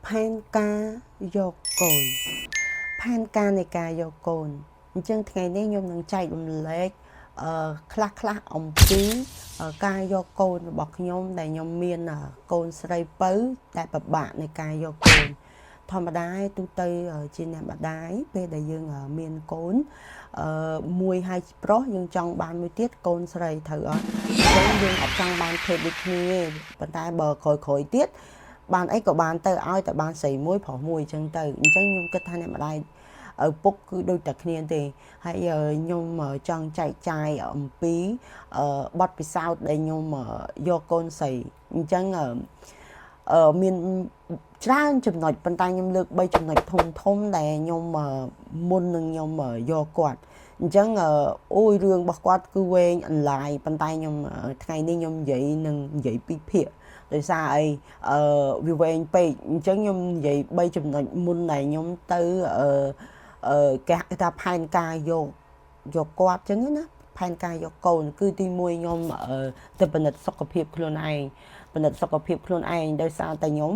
ផែនការយកកូនផែនការនៃការយកកូនអញ្ចឹងថ្ងៃនេះខ្ញុំនឹងចែករំលែកខ្លះអំពីការយកកូនរបស់ខ្ញុំដែលខ្ញុំមានកូនស្រីពៅតែពិបាកនៃការយកកូនធម្មតាទូទៅជាអ្នកម្ដាយពេលដែលយើងមានកូនមួយហើយប្រុសយើងចង់បានមួយទៀតកូនស្រីត្រូវអត់អញ្ចឹងយើងអត់ចង់បានភេទដូចគ្នាប៉ុន្តែបើក្រោយទៀតបានអីក៏បានទៅឲ្យតែបានស្រីមួយប្រុសមួយអញ្ចឹងទៅអញ្ចឹងខ្ញុំគិតថាអ្នកម្ដាយឪពុកគឺដូចតែគ្នាទេហើយខ្ញុំចង់ចែកចាយអំពីបទពិសោធន៍ដែលខ្ញុំយកកូនស្រីអញ្ចឹងមានច្រើនចំណុចប៉ុន្តែខ្ញុំលើក3ចំណុចធំដែលខ្ញុំមុននឹងខ្ញុំយកគាត់អញ្ចឹងអូយរឿងរបស់គាត់គឺវែងអន្លាយប៉ុន្តែខ្ញុំថ្ងៃនេះខ្ញុំនិយាយពីភាគដោយសារអីវាវែងពេកអញ្ចឹងខ្ញុំនិយាយ3ចំណុចមុនដែលខ្ញុំទៅគេហៅថាផែនការយកគាត់អញ្ចឹងណាផែនការយកកូនគឺទី1ខ្ញុំទៅពិនិត្យសុខភាពខ្លួនឯងដោយសារតែខ្ញុំ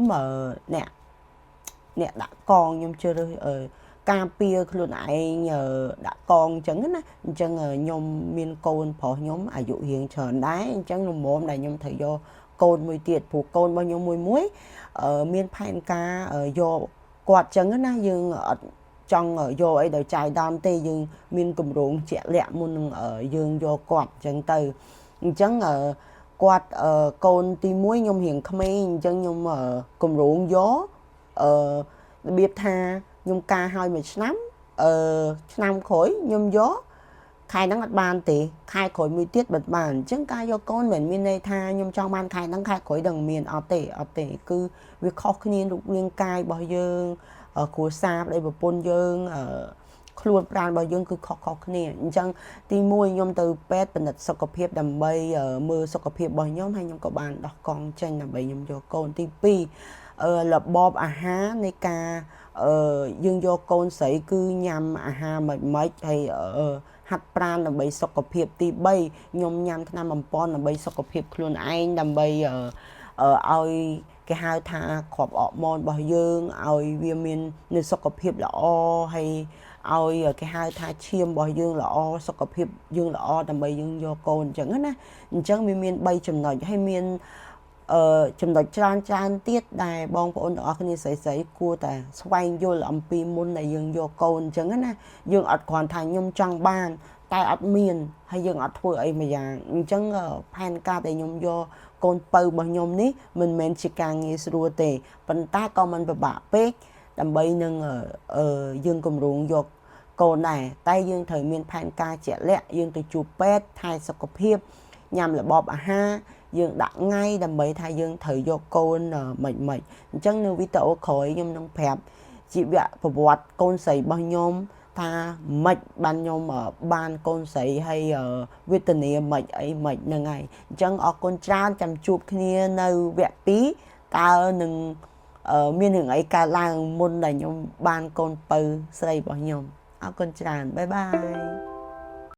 អ្នកដាក់កងខ្ញុំជឿរើសការពារខ្លួនឯងដាក់កងអញ្ចឹងណាអញ្ចឹងខ្ញុំមានកូនប្រុសខ្ញុំអាយុរៀងច្រើនដែរអញ្ចឹងល្មមដែលខ្ញុំត្រូវយកកូនមួយទៀតព្រោះកូនរបស់ខ្ញុំមួយមានផែនការយកគាត់អញ្ចឹងណាយើងអត់ចង់យកអីដោយចាយដើមទេយើងមានគម្រោងជាក់លាក់មុននឹងយើងយកគាត់អញ្ចឹងទៅអញ្ចឹងគាត់កូនទី1ខ្ញុំរៀងក្មេងអញ្ចឹងខ្ញុំគម្រោងយករបៀបថាខ្ញុំការឲ្យមួយឆ្នាំឆ្នាំក្រោយខ្ញុំយកខែហ្នឹងអត់បានទេខែក្រោយមួយទៀតបិទបានអញ្ចឹងការយកកូនមិនមានន័យថាខ្ញុំចង់បានខែហ្នឹងខែក្រោយដឹងមានអត់ទេគឺវាខុសគ្នារូបរាងកាយរបស់យើងគ្រួសារប្តីប្រពន្ធយើងខ្លួនប្រាណរបស់យើងគឺខុសគ្នាអញ្ចឹងទី1ខ្ញុំទៅពេទ្យពិនិត្យសុខភាពដើម្បីមើលសុខភាពរបស់ខ្ញុំហើយខ្ញុំក៏បានដោះកង់ចេញដើម្បីខ្ញុំយកកូនទី2របបអាហារនៃការយើងយកកូនស្រីគឺញ៉ាំអាហារមិនហើយហាត់ប្រាណដើម្បីសុខភាពទី3ខ្ញុំញ៉ាំថ្នាំបំប៉នដើម្បីសុខភាពខ្លួនឯងដើម្បីឲ្យគេហៅថាគ្រាប់អរម៉ូនរបស់យើងឲ្យវាមាននៅសុខភាពល្អហើយឲ្យគេហៅថាឈាមរបស់យើងល្អសុខភាពយើងល្អដើម្បីយើងយកកូនអញ្ចឹងណាអញ្ចឹងវាមាន3ចំណុចហើយមានចំណុចច្រើនទៀតដែលបងប្អូនទាំងអស់គ្នាស្រីគួរតែស្វែងយល់អំពីមុនដែលយើងយកកូនអញ្ចឹងណាយើងអត់គ្រាន់ថាខ្ញុំចង់បានតែអត់មានហើយយើងអត់ធ្វើអីមួយយ៉ាងអញ្ចឹងផែនការដែលខ្ញុំយកកូនពៅរបស់ខ្ញុំនេះមិនមែនជាការងារស្រួលទេប៉ុន្តែក៏មិនពិបាកពេកដើម្បីនឹងយើងគម្រោងយកកូនដែរតែយើងត្រូវមានផែនការជាក់លាក់យើងទៅជួបពេទ្យថែសុខភាពញ៉ាំរបបអាហារយើងដាក់ថ្ងៃដើម្បីថាយើងត្រូវយកកូនមិនអញ្ចឹងនៅវីដេអូក្រោយខ្ញុំនឹងប្រាប់ជីវប្រវត្តិកូនស្រីរបស់ខ្ញុំថាម៉េចបានខ្ញុំបានកូនស្រីហើយវេទនាម៉េចអីម៉េចហ្នឹងហើយអញ្ចឹងអរគុណច្រើនចាំជួបគ្នានៅវគ្គ2តើនឹងមានរឿងអីកើតឡើងមុនដែលខ្ញុំបានកូនពៅស្រីរបស់ខ្ញុំអរគុណច្រើនបាយបាយ